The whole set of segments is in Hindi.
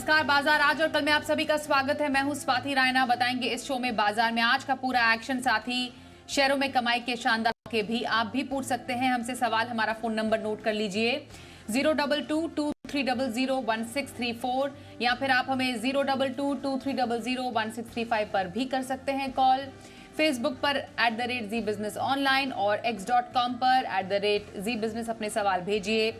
नमस्कार। बाजार आज और कल में आप सभी का स्वागत है। मैं हूं स्वाति रायना। बताएंगे इस शो में बाजार में आज का पूरा एक्शन, साथ ही शेयरों में कमाई के शानदार के भी। आप भी पूछ सकते हैं हमसे सवाल। हमारा फोन नंबर नोट कर लीजिए 02223001634 या फिर आप हमें 02223001635 पर भी कर सकते हैं कॉल। फेसबुक पर @ZEE Business ऑनलाइन और x.com पर @ZEE Business अपने सवाल भेजिए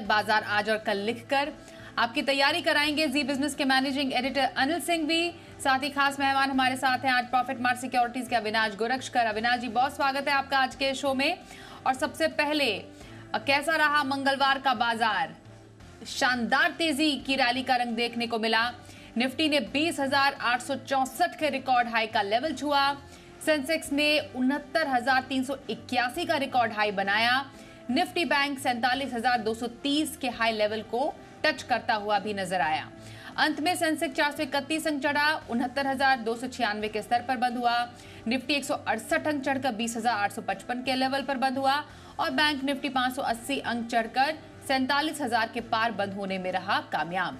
#बाजार आज और कल लिखकर। आपकी तैयारी कराएंगे जी बिजनेस के मैनेजिंग एडिटर अनिल सिंह भी। साथ ही खास मेहमान हमारे साथ हैं आज प्रॉफिट मार्ट सिक्योरिटीज के अविनाश गोरक्षकर। अविनाश जी, बहुत स्वागत है आपका आज के शो में। और सबसे पहले, कैसा रहा मंगलवार का बाजार? शानदार तेजी की रैली का रंग देखने को मिला। निफ्टी ने 20,864 के रिकॉर्ड हाई का लेवल छुआ। सेंसेक्स ने 69,381 का रिकॉर्ड हाई बनाया। निफ्टी बैंक 47,230 के हाई लेवल को टच करता हुआ भी नजर आया। अंत में सेंसेक्स 431 अंक चढ़ा, 69,296 के स्तर पर बंद हुआ। निफ्टी 168 अंक चढ़कर 20,855 के लेवल पर बंद हुआ और बैंक निफ्टी 580 अंक चढ़कर 47,000 के पार बंद होने में रहा कामयाब।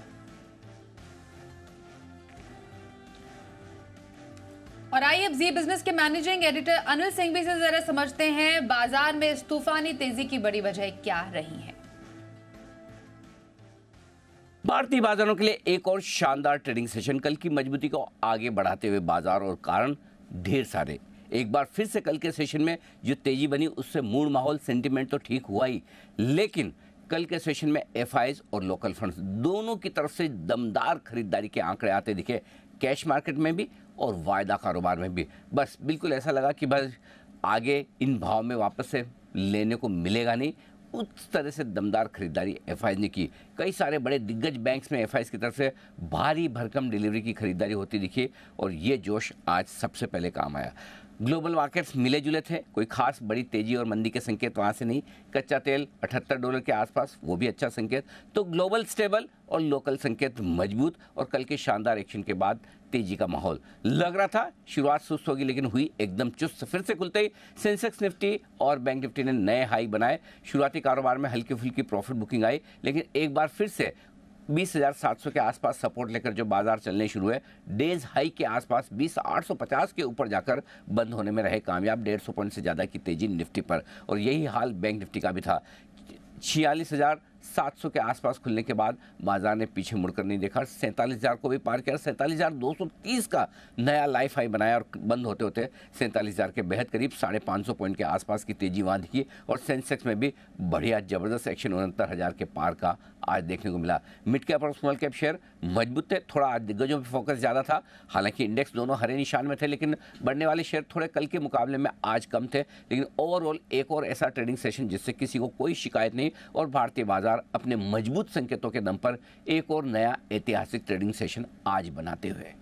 और आइए अब जी बिजनेस के मैनेजिंग एडिटर अनिल सिंघवी से जरा समझते हैं बाजार में इस तूफानी तेजी की बड़ी वजह क्या रही है। भारतीय बाजारों के लिए एक और शानदार ट्रेडिंग सेशन। कल की मजबूती को आगे बढ़ाते हुए बाजार और कारण ढेर सारे। एक बार फिर से कल के सेशन में जो तेजी बनी उससे मूड माहौल सेंटिमेंट तो ठीक हुआ ही, लेकिन कल के सेशन में एफआईज और लोकल फंड्स दोनों की तरफ से दमदार खरीदारी के आंकड़े आते दिखे, कैश मार्केट में भी और वायदा कारोबार में भी। बस बिल्कुल ऐसा लगा कि बस आगे इन भाव में वापस से लेने को मिलेगा नहीं। उस तरह से दमदार खरीदारी एफआईज ने की। कई सारे बड़े दिग्गज बैंक्स में एफआईज की तरफ से भारी भरकम डिलीवरी की खरीदारी होती दिखी और ये जोश आज सबसे पहले काम आया। ग्लोबल मार्केट्स मिले जुले थे, कोई खास बड़ी तेजी और मंदी के संकेत वहाँ से नहीं। कच्चा तेल $78 के आसपास, वो भी अच्छा संकेत। तो ग्लोबल स्टेबल और लोकल संकेत मजबूत। और कल के शानदार एक्शन के बाद तेजी का माहौल लग रहा था शुरुआत सुस्त होगी, लेकिन हुई एकदम चुस्त। फिर से खुलते ही सेंसेक्स निफ्टी और बैंक निफ्टी ने नए हाई बनाए। शुरुआती कारोबार में हल्की फुल्की प्रॉफिट बुकिंग आई, लेकिन एक बार फिर से 20,700 के आसपास सपोर्ट लेकर जो बाजार चलने शुरू हुए, डेज हाई के आसपास 20,850 के ऊपर जाकर बंद होने में रहे कामयाब। 150 पॉइंट से ज़्यादा की तेजी निफ्टी पर। और यही हाल बैंक निफ्टी का भी था। 46,700 के आसपास खुलने के बाद बाजार ने पीछे मुड़कर नहीं देखा, 47,000 को भी पार किया। 47,230 का नया लाइफ हाई बनाया और बंद होते होते 47,000 के बेहद करीब 550 पॉइंट के आसपास की तेजी वहाँ दिखी। और सेंसेक्स में भी बढ़िया जबरदस्त एक्शन 69,000 के पार का आज देखने को मिला। मिड कैप और स्मॉल कैप शेयर मजबूत थे। थोड़ा आज दिग्गजों पर फोकस ज़्यादा था, हालांकि इंडेक्स दोनों हरे निशान में थे, लेकिन बढ़ने वाले शेयर थोड़े कल के मुकाबले में आज कम थे। लेकिन ओवरऑल एक और ऐसा ट्रेडिंग सेशन जिससे किसी को कोई शिकायत नहीं और भारतीय बाजार अपने मजबूत संकेतों के दम पर एक और नया ऐतिहासिक ट्रेडिंग सेशन आज बनाते हुए।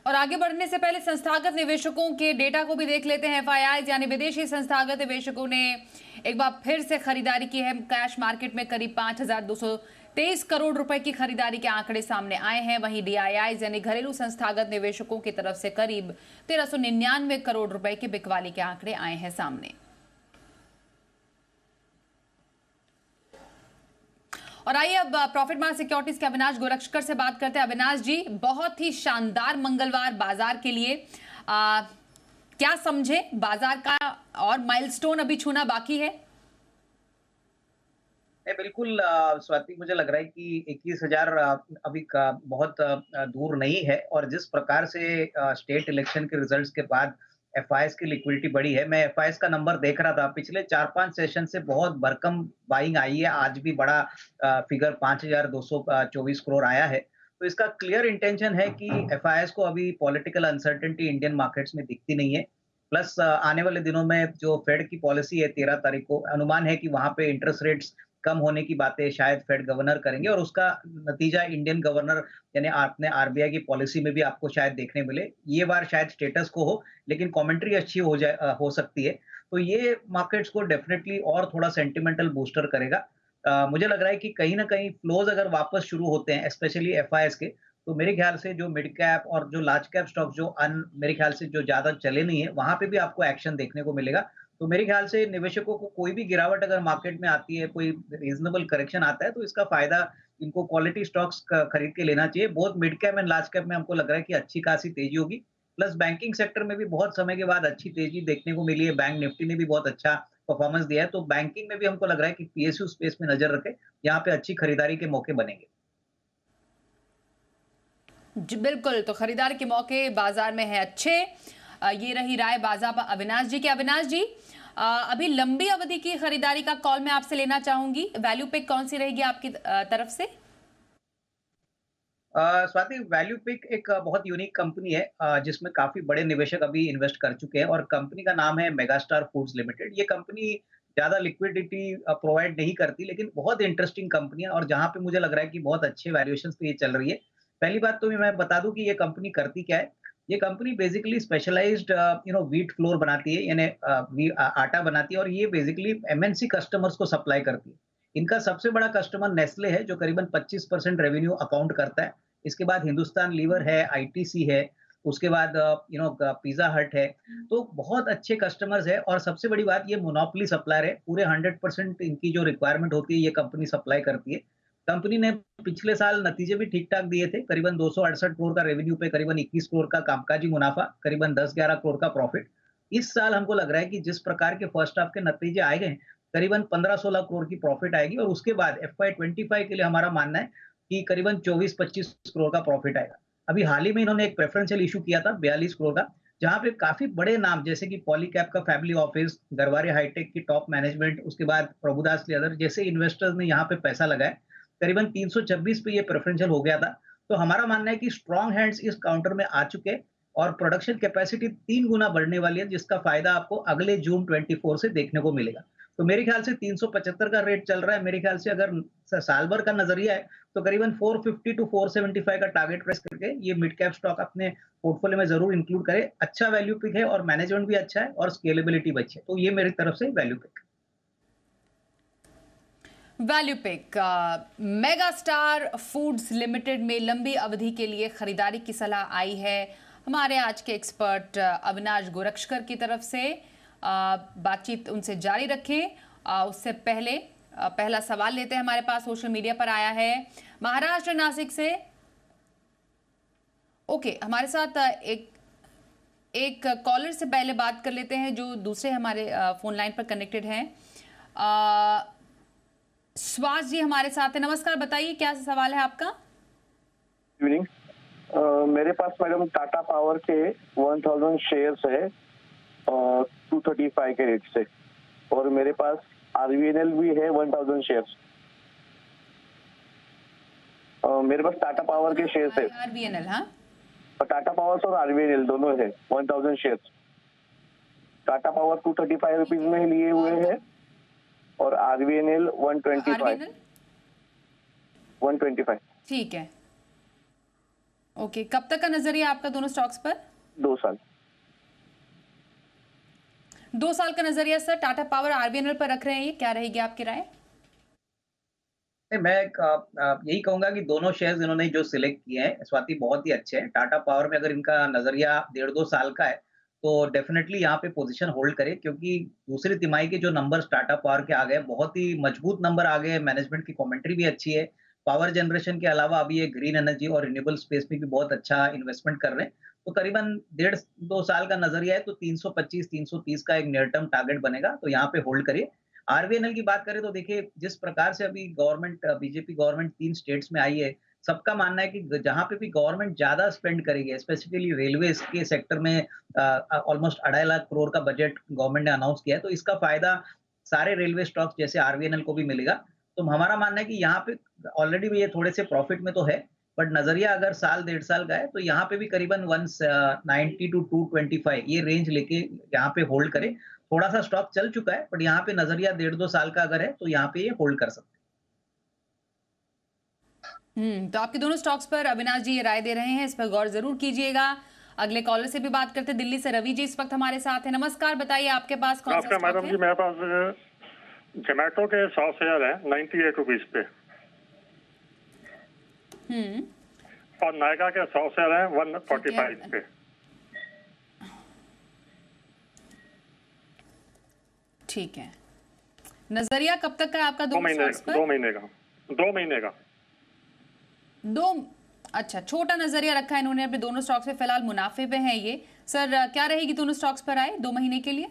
और आगे बढ़ने से पहले संस्थागत निवेशकों के डेटा को भी देख लेते हैं। एफआईआई यानी विदेशी संस्थागत निवेशकों ने एक बार फिर से खरीदारी की है। कैश मार्केट में करीब 5,223 करोड़ रुपए की खरीदारी के आंकड़े सामने आए हैं। वहीं डीआईआई यानी घरेलू संस्थागत निवेशकों की तरफ से करीब 1,399 करोड़ रुपए की बिकवाली के आंकड़े आए हैं सामने। और आइए अब प्रॉफिट मार्ट सिक्योरिटीज के अविनाश गोरक्षकर से बात करते हैं। अविनाश जी, बहुत ही शानदार मंगलवार बाजार के लिए। क्या समझे बाजार का और माइलस्टोन अभी छूना बाकी है? बिल्कुल स्वाति, मुझे लग रहा है कि 21,000 अभी का बहुत दूर नहीं है। और जिस प्रकार से स्टेट इलेक्शन के रिजल्ट्स के बाद एफआईएस की लिक्विडिटी बढ़ी है, मैं एफआईएस का नंबर देख रहा था, पिछले 4-5 सेशन से बहुत भरकम बाइंग आई है। आज भी बड़ा फिगर 5,224 करोड़ आया है। तो इसका क्लियर इंटेंशन है कि एफआईएस को अभी पॉलिटिकल अनसर्टेनिटी इंडियन मार्केट्स में दिखती नहीं है। प्लस आने वाले दिनों में जो फेड की पॉलिसी है 13 तारीख को, अनुमान है कि वहां पे इंटरेस्ट रेट्स कम होने की बातें शायद फेड गवर्नर करेंगे और उसका नतीजा इंडियन गवर्नर यानी आपने आरबीआई की पॉलिसी में भी आपको शायद देखने मिले। ये बार शायद स्टेटस को हो, लेकिन कमेंट्री अच्छी हो सकती है। तो ये मार्केट्स को डेफिनेटली और थोड़ा सेंटिमेंटल बूस्टर करेगा। मुझे लग रहा है कि कहीं ना कहीं फ्लोज अगर वापस शुरू होते हैं, स्पेशली एफआईएस के, तो मेरे ख्याल से जो मिड कैप और जो लार्ज कैप स्टॉक जो मेरे ख्याल से जो ज्यादा चले नहीं है, वहां पे भी आपको एक्शन देखने को मिलेगा। तो मेरे ख्याल से निवेशकों को कोई भी गिरावट अगर मार्केट में आती है, कोई रीजनेबल करेक्शन आता है, तो इसका फायदा इनको क्वालिटी स्टॉक्स खरीद के लेना चाहिए। Both mid cap and large cap में हमको लग रहा है कि अच्छी खासी तेजी होगी। प्लस बैंकिंग सेक्टर में भी बहुत समय के बाद अच्छी तेजी देखने को मिली है। बैंक निफ्टी ने भी बहुत अच्छा परफॉर्मेंस दिया है। तो बैंकिंग में भी हमको लग रहा है कि पीएसयू स्पेस में नजर रखें, यहाँ पे अच्छी खरीदारी के मौके बनेंगे। जी बिल्कुल, तो खरीदार के मौके बाजार में है अच्छे। ये रही राय बाज़ाब अविनाश जी के। अविनाश जी, अभी लंबी अवधि की खरीदारी का कॉल मैं आपसे लेना चाहूंगी। वैल्यू पिक कौन सी रहेगी आपकी तरफ से? स्वाति, वैल्यू पिक एक बहुत यूनिक कंपनी है जिसमें काफी बड़े निवेशक अभी इन्वेस्ट कर चुके हैं और कंपनी का नाम है मेगास्टार फूड्स लिमिटेड। ये कंपनी ज्यादा लिक्विडिटी प्रोवाइड नहीं करती, लेकिन बहुत इंटरेस्टिंग कंपनी है और जहां पे मुझे लग रहा है कि बहुत अच्छे वैल्यूएशंस पे ये चल रही है। पहली बात तो मैं बता दूं कि ये कंपनी करती क्या है। ये company basically specialised wheat flour बनाती है, यानी आटा बनाती है और ये बेसिकली एमएनसी कस्टमर्स को सप्लाई करती है। इनका सबसे बड़ा कस्टमर नेस्ले है जो करीबन 25% रेवेन्यू अकाउंट करता है। इसके बाद हिंदुस्तान लीवर है, आईटीसी है, उसके बाद पिज्जा हट है। तो बहुत अच्छे कस्टमर्स है और सबसे बड़ी बात, ये मोनोपोली सप्लायर है। पूरे 100% इनकी जो रिक्वायरमेंट होती है ये कंपनी सप्लाई करती है। कंपनी ने पिछले साल नतीजे भी ठीक ठाक दिए थे। करीबन 268 करोड़ का रेवेन्यू पे करीबन 21 करोड़ का कामकाजी मुनाफा, करीबन 10-11 करोड़ का प्रॉफिट। इस साल हमको लग रहा है कि जिस प्रकार के फर्स्ट हाफ के नतीजे आए गए, करीबन 15-16 करोड़ की प्रॉफिट आएगी और उसके बाद FY25 के लिए हमारा मानना है कि करीबन 24-25 करोड़ का प्रॉफिट आएगा। अभी हाल ही में इन्होंने एक प्रेफरेंशियल इशू किया था 42 करोड़ का, जहां पे काफी बड़े नाम जैसे कि पॉलीकैब का फैमिली ऑफिस, गरवारे हाईटेक की टॉप मैनेजमेंट, उसके बाद प्रभुदास लेदर जैसे इन्वेस्टर्स ने यहाँ पे पैसा लगाया। करीबन 326 पे ये प्रेफरेंशियल हो गया था। तो हमारा मानना है कि स्ट्रॉन्ग हैंड्स इस काउंटर में आ चुके हैं और प्रोडक्शन कैपेसिटी 3 गुना बढ़ने वाली है, जिसका फायदा आपको अगले जून 24 से देखने को मिलेगा। तो मेरे ख्याल से 375 का रेट चल रहा है। मेरे ख्याल से अगर साल भर का नजरिया है तो करीबन 450 टू 475 का टारगेट प्रेस करके ये मिड कैप स्टॉक अपने पोर्टफोलियो में जरूर इंक्लूड करें। अच्छा वैल्यू पिक है और मैनेजमेंट भी अच्छा है और स्केलेबिलिटी भी अच्छी है। तो ये मेरी तरफ से value pick. Value pick mega star foods limited में लंबी अवधि के लिए खरीदारी की सलाह आई है हमारे आज के एक्सपर्ट अविनाश गोरक्षकर की तरफ से। बातचीत उनसे जारी रखें। उससे पहले पहला सवाल लेते हैं, हमारे पास सोशल मीडिया पर आया है महाराष्ट्र नासिक से। ओके, हमारे साथ एक कॉलर से पहले बात कर लेते हैं जो दूसरे हमारे फोन लाइन पर कनेक्टेड हैं। स्वास जी हमारे साथ है। नमस्कार, बताइए क्या सवाल है आपका? इवनिंग। मेरे पास मैडम टाटा पावर के 1000 शेयर्स है 235 के रेट से, और मेरे पास आरवीएनएल भी है 1000 शेयर्स। मेरे पास टाटा पावर के शेयर्स है, आरवीएनएल। हाँ, टाटा पावर और आरवीएनएल दोनों है 1000 शेयर्स। टाटा पावर 235 रुपीज में लिए हुए हैं और आरवीएनएल 125। ठीक है। ओके, कब तक का नजरिया आपका दोनों स्टॉक्स पर? 2 साल। 2 साल का नजरिया सर टाटा पावर आरवीएनएल पर रख रहे हैं, ये क्या रहेगी आपकी राय? मैं यही कहूंगा कि दोनों शेयर्स इन्होंने जो सिलेक्ट किए हैं स्वाति बहुत ही अच्छे हैं। टाटा पावर में अगर इनका नजरिया 1.5-2 साल का है तो डेफिनेटली यहाँ पे पोजीशन होल्ड करें, क्योंकि दूसरी तिमाही के जो नंबर्स टाटा पावर के आ गए बहुत ही मजबूत नंबर आ गए। मैनेजमेंट की कमेंट्री भी अच्छी है। पावर जनरेशन के अलावा अभी ये ग्रीन एनर्जी और रिन्यूएबल स्पेस में भी बहुत अच्छा इन्वेस्टमेंट कर रहे हैं। तो करीबन 1.5-2 साल का नजरिया है तो 325-330 का एक नियर टर्म टारगेट बनेगा, तो यहाँ पे होल्ड करिए। आरवीएनएल की बात करें तो देखिए जिस प्रकार से अभी गवर्नमेंट बीजेपी गवर्नमेंट 3 स्टेट्स में आई है, सबका मानना है कि जहां पे भी गवर्नमेंट ज्यादा स्पेंड करेगी, स्पेसिफिकली रेलवे के सेक्टर में ऑलमोस्ट 2.5 लाख करोड़ का बजट गवर्नमेंट ने अनाउंस किया है, तो इसका फायदा सारे रेलवे स्टॉक्स जैसे आरवीएनएल को भी मिलेगा। तो हमारा मानना है कि यहाँ पे ऑलरेडी भी ये थोड़े से प्रॉफिट में तो है, बट नजरिया अगर साल 1.5 साल का है तो यहाँ पे भी करीबन 190 टू 225 ये रेंज लेके यहाँ पे होल्ड करें। थोड़ा सा स्टॉक चल चुका है, बट यहाँ पे नजरिया 1.5-2 साल का अगर है तो यहाँ पे ये होल्ड कर सकते हैं। तो आपके दोनों स्टॉक्स पर अविनाश जी ये राय दे रहे हैं, इस पर गौर जरूर कीजिएगा। अगले कॉलर से भी बात करते, दिल्ली से रवि जी इस वक्त हमारे साथ है। नमस्कार, बताइए आपके पास कौन सा स्टॉक है? मैडम जी, मेरे पास जोमेटो के 100 शेयर है 98 रुपीज पे, और नायका के 100 शेयर है 145 पे। ठीक है, नजरिया कब तक का है आपका दो दोनों महीने स्टॉक्स पर? 2 महीने का 2 महीने का। अच्छा, छोटा नजरिया रखा है इन्होंने अपने दोनों स्टॉक्स पे, फिलहाल मुनाफे पे हैं ये। सर क्या रहेगी दोनों स्टॉक्स पर आए 2 महीने के लिए?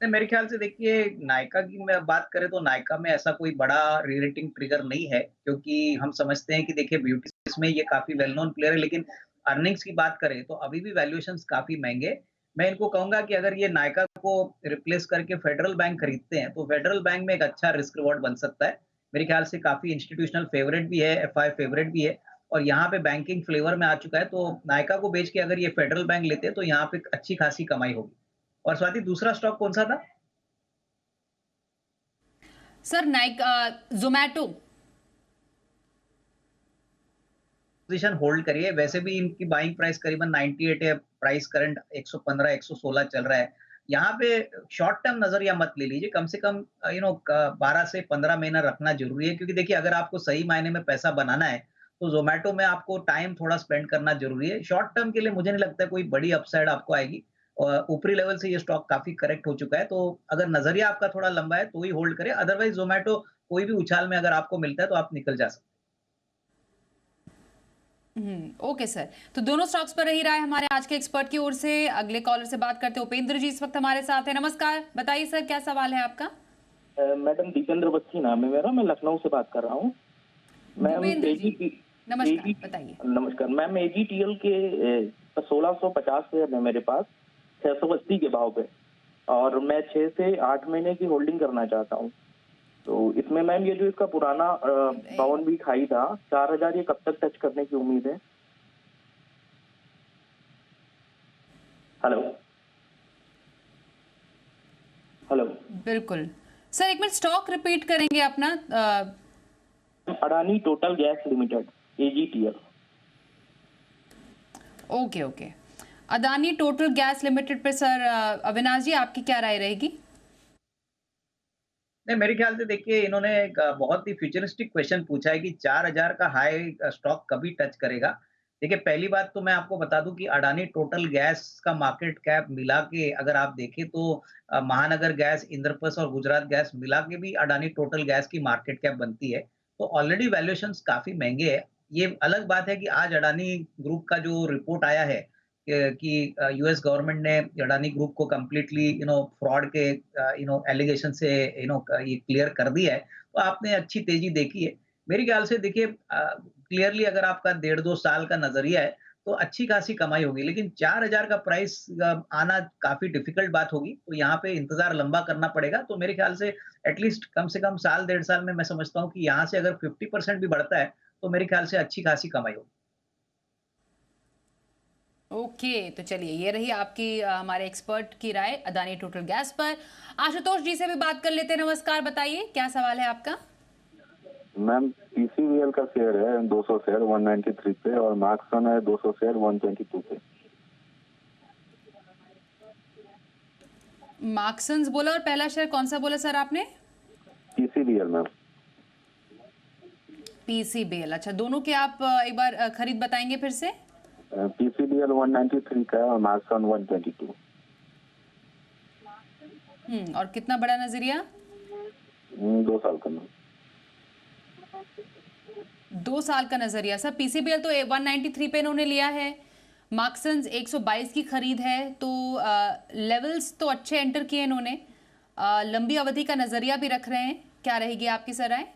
नहीं, मेरे ख्याल से देखिए नायका की मैं बात करें तो नायका में ऐसा कोई बड़ा रीरेटिंग ट्रिगर नहीं है, क्योंकि हम समझते हैं कि देखिए ब्यूटी में ये काफी वेल नोन प्लेयर है, लेकिन अर्निंग्स की बात करें तो अभी भी वैल्यूएशंस काफी महंगे। मैं इनको कहूंगा कि अगर ये नायका को रिप्लेस करके फेडरल बैंक खरीदते हैं तो फेडरल बैंक में एक अच्छा रिस्क रिवॉर्ड बन सकता है। मेरे ख्याल से काफी इंस्टीट्यूशनल फेवरेट भी है, एफआई फेवरेट भी है, और यहाँ पे बैंकिंग फ्लेवर में आ चुका है, तो नायका को बेच के अगर ये फेडरल बैंक लेते हैं तो यहाँ पे अच्छी खासी कमाई होगी। और स्वाति, दूसरा स्टॉक कौन सा था? Sir Nykaa, Zomato. Position hold करिए, वैसे भी इनकी बाइंग प्राइस करीबन 98 है, प्राइस करंट 115 116 चल रहा है। यहाँ पे शॉर्ट टर्म नजरिया मत ले लीजिए, कम से कम 12 से 15 महीना रखना जरूरी है, क्योंकि देखिए अगर आपको सही मायने में पैसा बनाना है तो जोमेटो में आपको टाइम थोड़ा स्पेंड करना जरूरी है। शॉर्ट टर्म के लिए मुझे नहीं लगता कोई बड़ी अपसाइड आपको आएगी, और ऊपरी लेवल से ये स्टॉक काफी करेक्ट हो चुका है, तो अगर नजरिया आपका थोड़ा लंबा है तो ही होल्ड करें, अदरवाइज जोमेटो कोई भी उछाल में अगर आपको मिलता है तो आप निकल जा सकते ओके सर, तो दोनों स्टॉक्स पर रही राय हमारे आज के एक्सपर्ट की ओर से। अगले कॉलर से बात करते हैं, उपेंद्र जी इस वक्त हमारे साथ हैं। नमस्कार, बताइए सर क्या सवाल है आपका? मैडम दीपेंद्र बस्सी नाम है मेरा, मैं लखनऊ से बात कर रहा हूँ। मैम भूपेंद्र जी, नमस्कार, बताइए। नमस्कार मैम, एजीटीएल के 1650 शेयर है मेरे पास 680 के भाव पे, और मैं 6 से 8 महीने की होल्डिंग करना चाहता हूँ। तो इसमें मैम ये जो इसका पुराना 52 वीक हाई था 4000, ये कब तक टच करने की उम्मीद है? हेलो हेलो बिल्कुल सर, एक मिनट स्टॉक रिपीट करेंगे अपना? Adani Total Gas Limited, AGTL. Okay okay, Adani Total Gas Limited पे सर अविनाश जी आपकी क्या राय रहेगी? नहीं, मेरे ख्याल से देखिए इन्होंने एक बहुत ही फ्यूचरिस्टिक क्वेश्चन पूछा है कि 4000 का हाई स्टॉक कभी टच करेगा। देखिए पहली बात तो मैं आपको बता दूं कि अडानी टोटल गैस का मार्केट कैप मिला के अगर आप देखें तो महानगर गैस, इंद्रप्रस्थ और गुजरात गैस मिला के भी अडानी टोटल गैस की मार्केट कैप बनती है, तो ऑलरेडी वैल्यूएशंस काफी महंगे है। ये अलग बात है कि आज अडानी ग्रुप का जो रिपोर्ट आया है कि यूएस गवर्नमेंट ने अडानी ग्रुप को कंप्लीटली फ्रॉड के एलिगेशन से ये क्लियर कर दिया है, तो आपने अच्छी तेजी देखी है। मेरे ख्याल से देखिए क्लियरली अगर आपका 1.5-2 साल का नजरिया है तो अच्छी खासी कमाई होगी, लेकिन 4000 का प्राइस आना काफी डिफिकल्ट बात होगी, तो यहाँ पे इंतजार लंबा करना पड़ेगा। तो मेरे ख्याल से कम साल 1.5 साल में मैं समझता हूँ कि यहाँ से अगर 50% भी बढ़ता है तो मेरे ख्याल से अच्छी खासी कमाई होगी। ओके, तो चलिए ये रही आपकी हमारे एक्सपर्ट की राय अदानी टोटल गैस पर। आशुतोष जी से भी बात कर लेते हैं। नमस्कार, बताइए क्या सवाल है आपका? मैम पीसीबीएल का शेयर है 200 शेयर 193 पे, और मार्क्सन है 200 शेयर 122 पे। मार्क्सन्स बोला और पहला शेयर कौन सा बोला सर आपने? PCBL ma'am. पीसीबीएल, अच्छा दोनों के आप एक बार खरीद बताएंगे फिर से? पीसीबीएल 193 का है और मार्क्सन 122। और कितना बड़ा नजरिया? 2 साल का मैम। 2 साल का नजरिया सर। पीसीबीएल तो 193 पे इन्होंने लिया है, मार्क्सन्स 122 की खरीद है, तो लेवल्स तो अच्छे एंटर किए इन्होंने, लंबी अवधि का नजरिया भी रख रहे हैं। क्या रहेगी आपकी सर राय?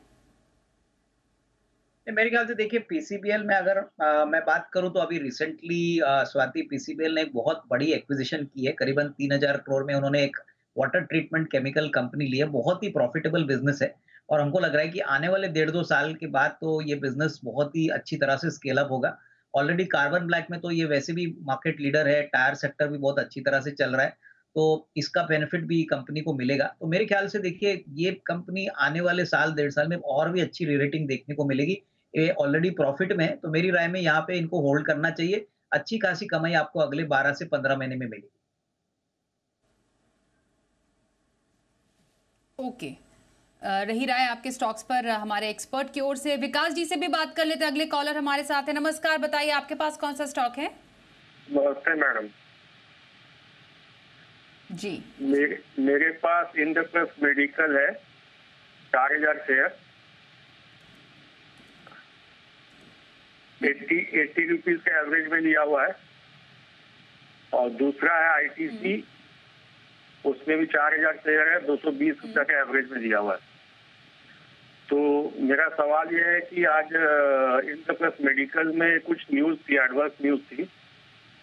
मेरे ख्याल से देखिए पीसीबीएल में अगर मैं बात करूं तो अभी रिसेंटली स्वाति पीसीबीएल ने एक बहुत बड़ी एक्विजिशन की है, करीबन 3000 करोड़ में उन्होंने एक वाटर ट्रीटमेंट केमिकल कंपनी ली है। बहुत ही प्रॉफिटेबल बिजनेस है, और हमको लग रहा है कि आने वाले 1.5-2 साल के बाद तो ये बिजनेस बहुत ही अच्छी तरह से स्केल अप होगा। ऑलरेडी कार्बन ब्लैक में तो ये वैसे भी मार्केट लीडर है, टायर सेक्टर भी बहुत अच्छी तरह से चल रहा है, तो इसका बेनिफिट भी कंपनी को मिलेगा। तो मेरे ख्याल से देखिए ये कंपनी आने वाले साल 1.5 साल में और भी अच्छी रीरेटिंग देखने को मिलेगी। ये ऑलरेडी प्रॉफिट में है, तो मेरी राय में यहाँ पे इनको होल्ड करना चाहिए। अच्छी खासी कमाई आपको अगले 12 से 15 महीने में मिलेगी। ओके, रही राय आपके स्टॉक्स पर हमारे एक्सपर्ट की ओर से। विकास जी से भी बात कर लेते हैं, अगले कॉलर हमारे साथ है। नमस्कार, बताइए आपके पास कौन सा स्टॉक है? नमस्ते मैडम। जी। मेरे पास इंद्रप्रस्थ मेडिकल है 4000 शेयर, 80 रुपीज का एवरेज में लिया हुआ है। और दूसरा है आईटीसी, उसमें भी 4000 शेयर है, 220 रुपये का एवरेज में लिया हुआ है। तो मेरा सवाल यह है कि आज इंद्रप्रस्थ मेडिकल में कुछ न्यूज थी, एडवर्स न्यूज थी,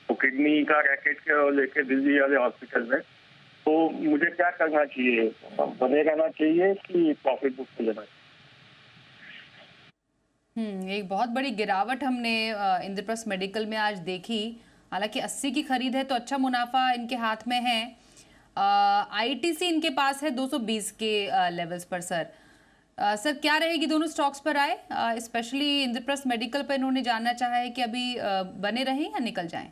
तो किडनी का रैकेट के लेके दिल्ली वाले हॉस्पिटल में, तो मुझे क्या करना चाहिए? बने रहना चाहिए कि प्रॉफिट बुक पे लेना चाहिए? एक बहुत बड़ी गिरावट हमने इंद्रप्रस्थ मेडिकल में आज देखी। हालांकि 80 की खरीद है तो अच्छा मुनाफा इनके हाथ में है। आईटीसी इनके पास है 220 के लेवल्स पर। सर क्या रहेगी दोनों स्टॉक्स पर आए, स्पेशली इंद्रप्रस्थ मेडिकल पर इन्होंने जानना चाहा है कि अभी बने रहें या निकल जाएं?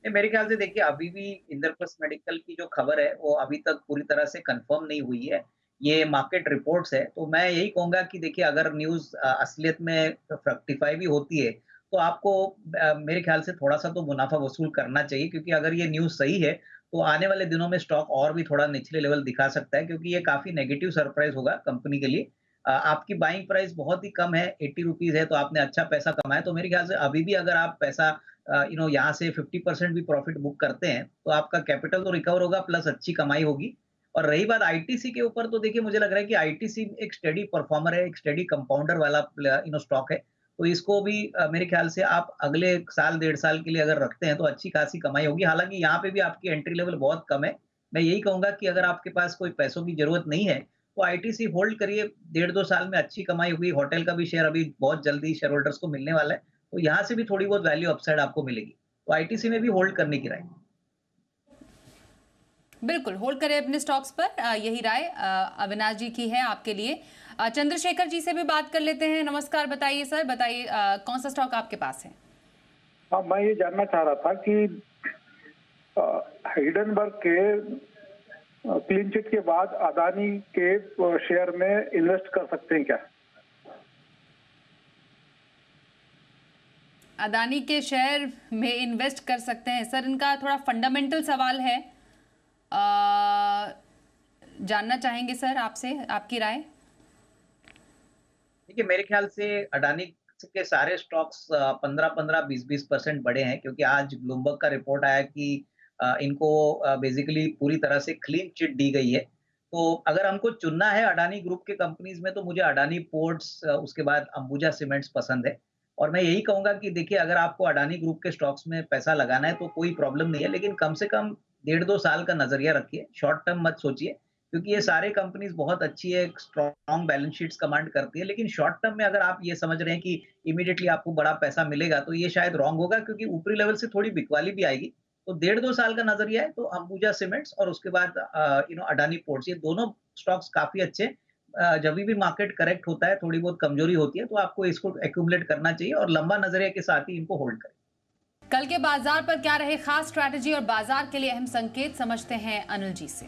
मेरे ख्याल से देखिए, अभी भी इंद्रप्रस्थ मेडिकल की जो खबर है वो अभी तक पूरी तरह से कंफर्म नहीं हुई है। ये मार्केट रिपोर्ट्स है, तो मैं यही कहूंगा कि देखिए, अगर न्यूज असलियत में फ्रक्टिफाई भी होती है तो आपको मेरे ख्याल से थोड़ा सा तो मुनाफा वसूल करना चाहिए, क्योंकि अगर ये न्यूज सही है तो आने वाले दिनों में स्टॉक और भी थोड़ा निचले लेवल दिखा सकता है, क्योंकि ये काफी नेगेटिव सरप्राइज होगा कंपनी के लिए। आपकी बाइंग प्राइस बहुत ही कम है, 80 रुपीज है, तो आपने अच्छा पैसा कमाया। तो मेरे ख्याल से अभी भी अगर आप पैसा यहाँ से 50% भी प्रॉफिट बुक करते हैं तो आपका कैपिटल तो रिकवर होगा, प्लस अच्छी कमाई होगी। और रही बात आईटीसी के ऊपर, तो देखिए मुझे लग रहा है कि आईटीसी एक स्टेडी परफॉर्मर है, एक स्टेडी कंपाउंडर वाला स्टॉक है। तो इसको भी मेरे ख्याल से आप अगले साल 1.5 साल के लिए अगर रखते हैं तो अच्छी खासी कमाई होगी। हालांकि यहाँ पे भी आपकी एंट्री लेवल बहुत कम है। मैं यही कहूंगा कि अगर आपके पास कोई पैसों की जरूरत नहीं है तो आईटीसी होल्ड करिए, 1.5-2 साल में अच्छी कमाई होगी। होटल का भी शेयर अभी बहुत जल्दी शेयर होल्डर्स को मिलने वाला है, तो यहाँ से भी थोड़ी बहुत वैल्यू अपसाइड आपको मिलेगी। तो आईटीसी में भी होल्ड करने की राय। बिल्कुल होल्ड करें अपने स्टॉक्स पर, यही राय अविनाश जी की है आपके लिए। चंद्रशेखर जी से भी बात कर लेते हैं। नमस्कार, बताइए सर, बताइए कौन सा स्टॉक आपके पास है? हाँ, मैं ये जानना चाह रहा था कि हिडनबर्ग के क्लीन चिट के बाद अदानी के शेयर में इन्वेस्ट कर सकते हैं क्या? अदानी के शेयर में इन्वेस्ट कर सकते हैं सर? इनका थोड़ा फंडामेंटल सवाल है, जानना चाहेंगे सर आपसे, आपकी राय। देखिए, मेरे ख्याल से अडानी के सारे स्टॉक्स 15-15, 20-20% बढ़े हैं, क्योंकि आज ब्लूमबर्ग का रिपोर्ट आया कि इनको बेसिकली पूरी तरह से क्लीन चिट दी गई है। तो अगर हमको चुनना है अडानी ग्रुप के कंपनीज में, तो मुझे अडानी पोर्ट्स, उसके बाद अंबुजा सीमेंट्स पसंद है। और मैं यही कहूंगा कि देखिए, अगर आपको अडानी ग्रुप के स्टॉक्स में पैसा लगाना है तो कोई प्रॉब्लम नहीं है, लेकिन कम से कम 1.5-2 साल का नजरिया रखिए, शॉर्ट टर्म मत सोचिए, क्योंकि ये सारे कंपनीज बहुत अच्छी है, स्ट्रॉन्ग बैलेंस शीट्स कमांड करती है। लेकिन शॉर्ट टर्म में अगर आप ये समझ रहे हैं कि इमीडिएटली आपको बड़ा पैसा मिलेगा, तो ये शायद रॉन्ग होगा, क्योंकि ऊपरी लेवल से थोड़ी बिकवाली भी आएगी। तो 1.5-2 साल का नजरिया है तो अंबुजा सीमेंट्स और उसके बाद अडानी पोर्ट्स, ये दोनों स्टॉक्स काफी अच्छे। जब भी मार्केट करेक्ट होता है, थोड़ी बहुत कमजोरी होती है, तो आपको इसको एक्यूमुलेट करना चाहिए और लंबा नजरिया के साथ ही इनको होल्ड करें। कल के बाजार पर क्या रहे खास स्ट्रैटेजी और बाजार के लिए अहम संकेत, समझते हैं अनिल जी से।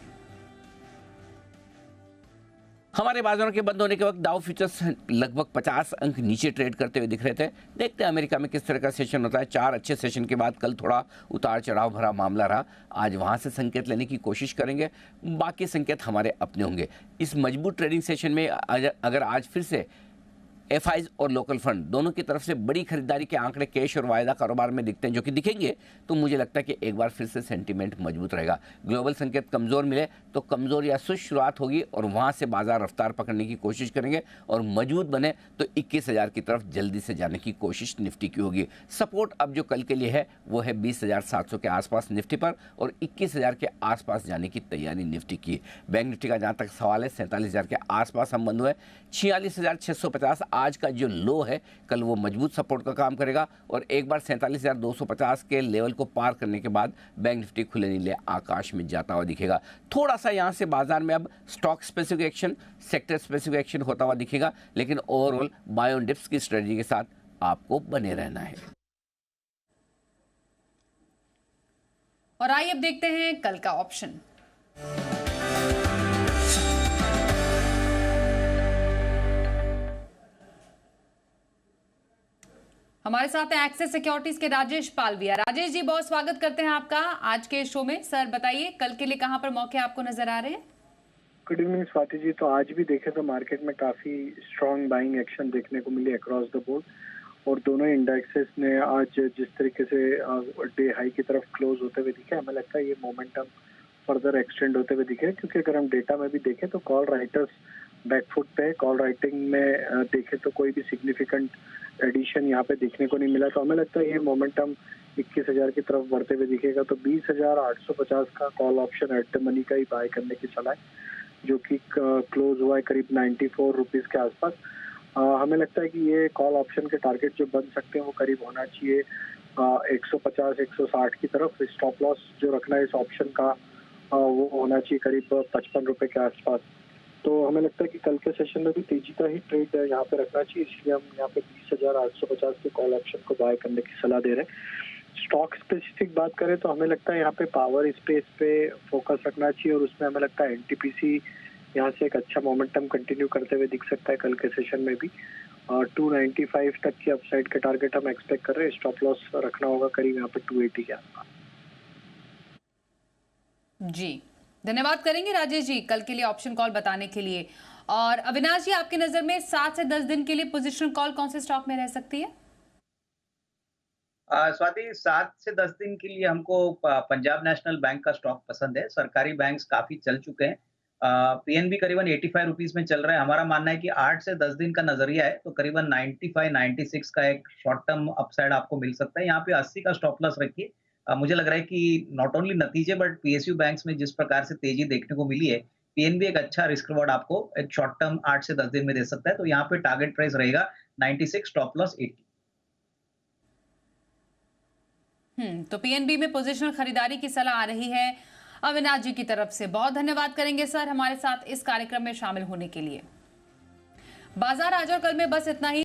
हमारे बाजारों के बंद होने के वक्त डाउ फ्यूचर्स लगभग 50 अंक नीचे ट्रेड करते हुए दिख रहे थे। देखते हैं अमेरिका में किस तरह का सेशन होता है। 4 अच्छे सेशन के बाद कल थोड़ा उतार चढ़ाव भरा मामला रहा। आज वहां से संकेत लेने की कोशिश करेंगे, बाकी संकेत हमारे अपने होंगे। इस मजबूत ट्रेडिंग सेशन में अगर आज फिर से एफआईज और लोकल फंड दोनों की तरफ से बड़ी खरीदारी के आंकड़े कैश और वायदा कारोबार में दिखते हैं, जो कि दिखेंगे, तो मुझे लगता है कि एक बार फिर से सेंटीमेंट मजबूत रहेगा। ग्लोबल संकेत कमज़ोर मिले तो कमज़ोर या सुस्त शुरुआत होगी और वहां से बाजार रफ्तार पकड़ने की कोशिश करेंगे, और मजबूत बने तो 21,000 की तरफ जल्दी से जाने की कोशिश निफ्टी की होगी। सपोर्ट अब जो कल के लिए है वो है 20,700 के आसपास निफ्टी पर, और 21,000 के आसपास जाने की तैयारी निफ्टी की। बैंक निफ्टी का जहाँ तक सवाल है 47,000 के आसपास हम बंद हुए। 46,650 आज का जो लो है, कल वो मजबूत सपोर्ट का काम करेगा, और एक बार 47,250 के लेवल को पार करने के बाद बैंक निफ्टी खुले नीले आकाश में जाता हुआ दिखेगा। थोड़ा सा यहाँ से बाजार में अब stock specific action, sector specific action होता हुआ दिखेगा, लेकिन ओवरऑल बाय ऑन डिप्स की स्ट्रेटजी के साथ आपको बने रहना है। और आइए अब देखते हैं कल का ऑप्शन। हमारे साथ हैं एक्सिस सिक्योरिटीज के राजेश पालविया। राजेश जी, बहुत स्वागत करते हैं आपका आज के शो में। सर बताइए, कल के लिए कहां पर मौके आपको नजर आ रहे हैं? Good evening Swati ji. तो आज भी देखें तो मार्केट में काफी स्ट्रॉन्ग बाइंग एक्शन देखने को मिली अक्रॉस द बोर्ड, और दोनों इंडेक्सेस ने आज जिस तरीके से डे हाई की तरफ क्लोज होते हुए दिखे, हमें लगता है ये मोमेंटम फर्दर एक्सटेंड होते हुए दिखे। क्योंकि अगर हम डेटा में भी देखें तो कॉल राइटर्स बैकफुट पे, कॉल राइटिंग में देखें तो कोई भी सिग्निफिकेंट एडिशन यहाँ पे देखने को नहीं मिला। तो हमें लगता है ये मोमेंटम 21,000 की तरफ बढ़ते हुए दिखेगा। तो 20,850 का call option at the money का ही बाय करने की सलाह है, जो कि क्लोज हुआ है करीब 94 रुपीज के आसपास। हमें लगता है कि ये कॉल ऑप्शन के टारगेट जो बन सकते हैं वो करीब होना चाहिए 150-160 की तरफ। स्टॉप लॉस जो रखना है इस ऑप्शन का वो होना चाहिए करीब 55 रुपए के आसपास। तो हमें लगता है कि कल के सेशन में भी तेजी का ही ट्रेड यहाँ पे रखना चाहिए, इसलिए हम यहाँ पे 20,850 के कॉल ऑप्शन को बाय करने की सलाह दे रहे हैं। स्टॉक स्पेसिफिक बात करें तो हमें लगता है यहाँ पे पावर स्पेस पे फोकस रखना चाहिए, और उसमें हमें लगता है एनटीपीसी यहाँ से एक अच्छा मोमेंटम कंटिन्यू करते हुए दिख सकता है कल के सेशन में भी। 295 तक की अपसाइड के टारगेट हम एक्सपेक्ट कर रहे हैं। स्टॉप लॉस रखना होगा करीब यहाँ पे 280 के आसपास। जी, धन्यवाद करेंगे राजेश जी कल के लिए ऑप्शन कॉल बताने के लिए। और अविनाश जी, आपकी नजर में 7 से 10 दिन के लिए पोजीशन कॉल कौन से स्टॉक में रह सकती है? स्वाति, 7 से 10 दिन के लिए हमको पंजाब नेशनल बैंक का स्टॉक पसंद है। सरकारी बैंक्स काफी चल चुके हैं। पीएनबी करीबन 85 रुपीज में चल रहा है। हमारा मानना है कि 8 से 10 दिन का नजरिया है, तो करीबन 95-96 का एक शॉर्ट टर्म अपसाइड आपको मिल सकता है। यहाँ पे 80 का स्टॉप लॉस रखिए। मुझे लग रहा है कि नॉट ओनली नतीजे बट पीएसयू बैंक्स में जिस प्रकार से तेजी देखने को मिली है, पीएनबी एक अच्छा रिस्क रिवॉर्ड आपको एक शॉर्ट टर्म 8 से 10 दिन में दे सकता है। तो यहाँ पे टारगेट प्राइस रहेगा 96, स्टॉप लॉस 80। तो पीएनबी में पोजीशनल खरीदारी की सलाह आ रही है अविनाश जी की तरफ से। बहुत धन्यवाद करेंगे सर हमारे साथ इस कार्यक्रम में शामिल होने के लिए। बाजार आज और कल में बस इतना ही।